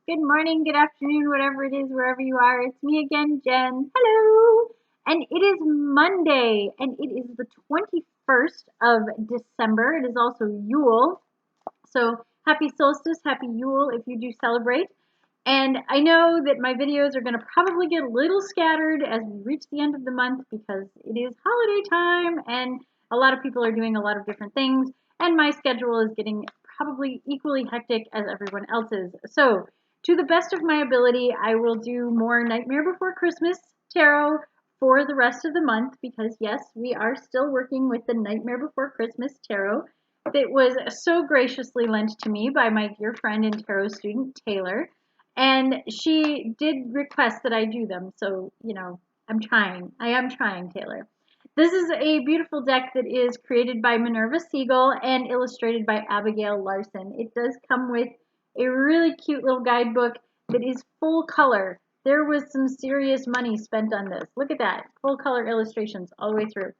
good morning, good afternoon, whatever it is, wherever you are. It's me again, Jen. Hello! And it is Monday, and it is the 21st of December. It is also Yule. So happy solstice, happy Yule if you do celebrate. And I know that my videos are going to probably get a little scattered as we reach the end of the month because it is holiday time and a lot of people are doing a lot of different things. And my schedule is getting probably equally hectic as everyone else's. So, to the best of my ability, I will do more Nightmare Before Christmas tarot for the rest of the month because, yes, we are still working with the Nightmare Before Christmas tarot that was so graciously lent to me by my dear friend and tarot student, Taylor. And she did request that I do them. So, I'm trying. I am trying, Taylor. This is a beautiful deck that is created by Minerva Siegel and illustrated by Abigail Larson. It does come with a really cute little guidebook that is full color. There was some serious money spent on this. Look at that. Full color illustrations all the way through.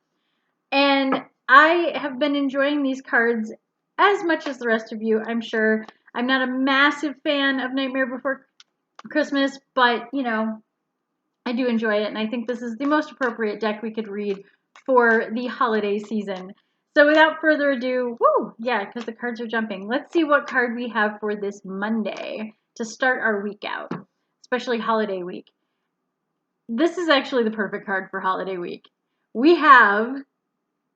And I have been enjoying these cards as much as the rest of you, I'm sure. I'm not a massive fan of Nightmare Before Christmas, but, I do enjoy it. And I think this is the most appropriate deck we could read for the holiday season. So without further ado, because the cards are jumping. Let's see what card we have for this Monday to start our week out, especially holiday week. This is actually the perfect card for holiday week. We have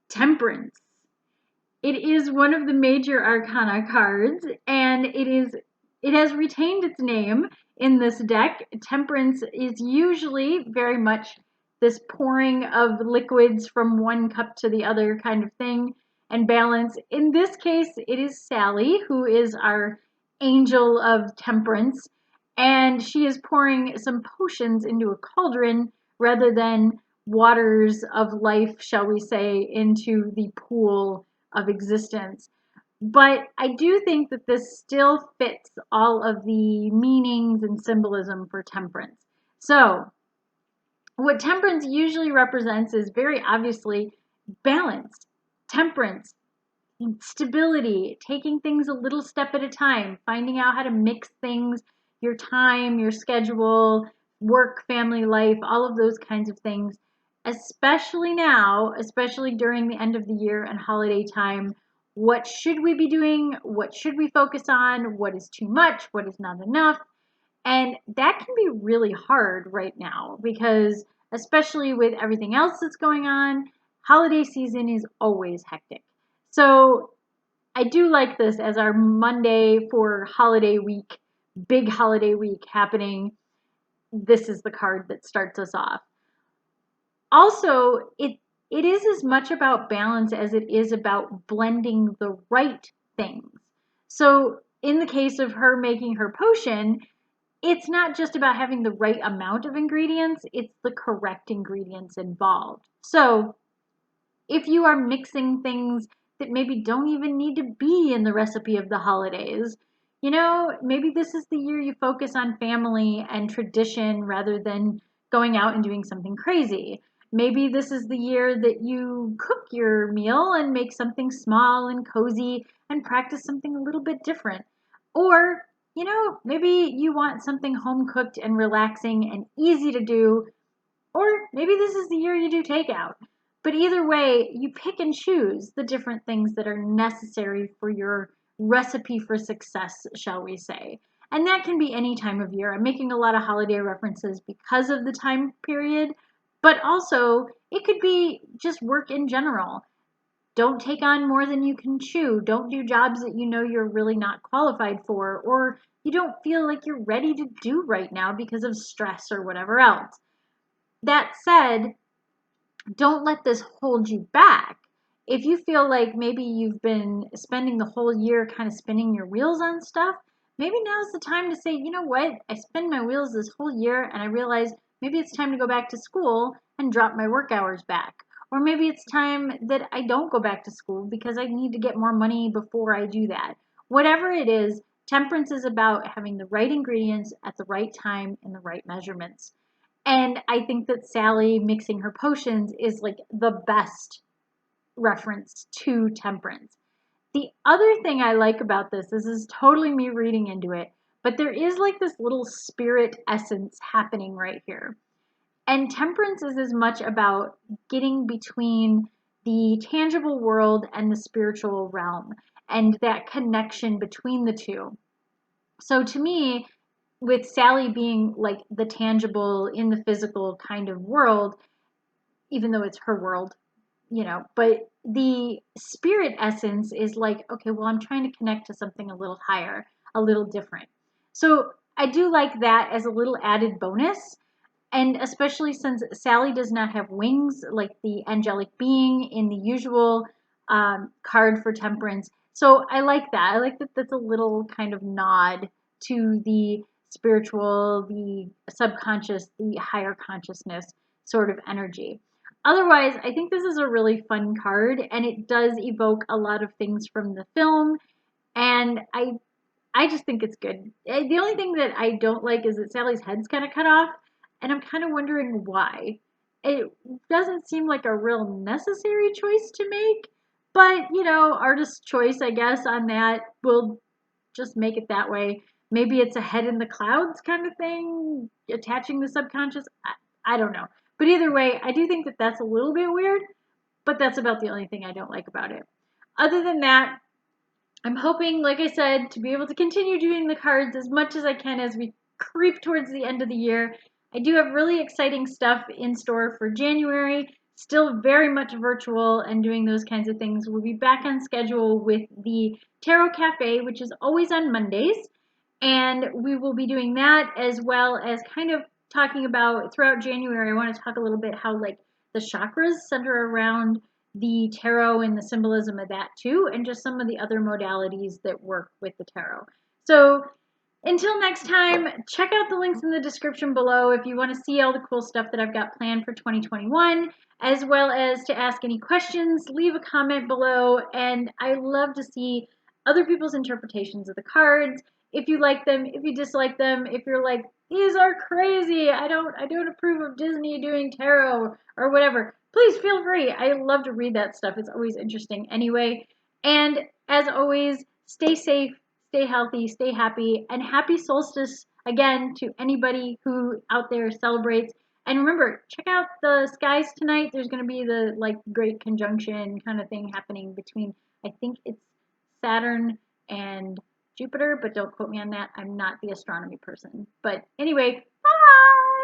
Temperance. It is one of the major arcana cards, and it has retained its name in this deck. Temperance is usually very much this pouring of liquids from one cup to the other kind of thing and balance. In this case, it is Sally, who is our angel of temperance, and she is pouring some potions into a cauldron rather than waters of life, shall we say, into the pool of existence. But I do think that this still fits all of the meanings and symbolism for temperance. So, what temperance usually represents is very obviously balance, temperance, stability, taking things a little step at a time, finding out how to mix things, your time, your schedule, work, family life, all of those kinds of things, especially now, especially during the end of the year and holiday time. What should we be doing? What should we focus on? What is too much? What is not enough? And that can be really hard right now because, especially with everything else that's going on, holiday season is always hectic. So I do like this as our Monday for holiday week, big holiday week happening. This is the card that starts us off. Also, it is as much about balance as it is about blending the right things. So in the case of her making her potion, it's not just about having the right amount of ingredients, it's the correct ingredients involved. So if you are mixing things that maybe don't even need to be in the recipe of the holidays, maybe this is the year you focus on family and tradition rather than going out and doing something crazy. Maybe this is the year that you cook your meal and make something small and cozy and practice something a little bit different. Or, maybe you want something home cooked and relaxing and easy to do. Or maybe this is the year you do takeout. But either way, you pick and choose the different things that are necessary for your recipe for success, shall we say. And that can be any time of year. I'm making a lot of holiday references because of the time period, but also it could be just work in general. Don't take on more than you can chew. Don't do jobs that you know you're really not qualified for or you don't feel like you're ready to do right now because of stress or whatever else. That said, don't let this hold you back. If you feel like maybe you've been spending the whole year kind of spinning your wheels on stuff, maybe now's the time to say, you know what, I spin my wheels this whole year and I realize maybe it's time to go back to school and drop my work hours back. Or maybe it's time that I don't go back to school because I need to get more money before I do that. Whatever it is, temperance is about having the right ingredients at the right time in the right measurements. And I think that Sally mixing her potions is like the best reference to temperance. The other thing I like about this is totally me reading into it, but there is like this little spirit essence happening right here. And temperance is as much about getting between the tangible world and the spiritual realm and that connection between the two. So to me, with Sally being like the tangible in the physical kind of world, even though it's her world, but the spirit essence is like, okay, well, I'm trying to connect to something a little higher, a little different. So I do like that as a little added bonus. And especially since Sally does not have wings like the angelic being in the usual card for Temperance. So I like that. I like that that's a little kind of nod to the spiritual, the subconscious, the higher consciousness sort of energy. Otherwise, I think this is a really fun card and it does evoke a lot of things from the film. And I just think it's good. The only thing that I don't like is that Sally's head's kind of cut off, and I'm kind of wondering why. It doesn't seem like a real necessary choice to make, but artist's choice, I guess, on that. We'll just make it that way. Maybe it's a head in the clouds kind of thing, attaching the subconscious. I don't know. But either way, I do think that that's a little bit weird, but that's about the only thing I don't like about it. Other than that, I'm hoping, like I said, to be able to continue doing the cards as much as I can as we creep towards the end of the year. I do have really exciting stuff in store for January, still very much virtual and doing those kinds of things. We'll be back on schedule with the Tarot Cafe, which is always on Mondays. And we will be doing that as well as kind of talking about throughout January. I want to talk a little bit how like the chakras center around the tarot and the symbolism of that too, and just some of the other modalities that work with the tarot. So until next time, check out the links in the description below if you want to see all the cool stuff that I've got planned for 2021, as well as to ask any questions, leave a comment below, and I love to see other people's interpretations of the cards. If you like them, if you dislike them, if you're like, these are crazy, I don't approve of Disney doing tarot or whatever, please feel free. I love to read that stuff. It's always interesting anyway. And as always, stay safe, stay healthy, stay happy, and happy solstice again to anybody who out there celebrates. And remember, check out the skies tonight. There's going to be the like great conjunction kind of thing happening between, I think it's Saturn and Jupiter, but don't quote me on that. I'm not the astronomy person. But anyway, bye!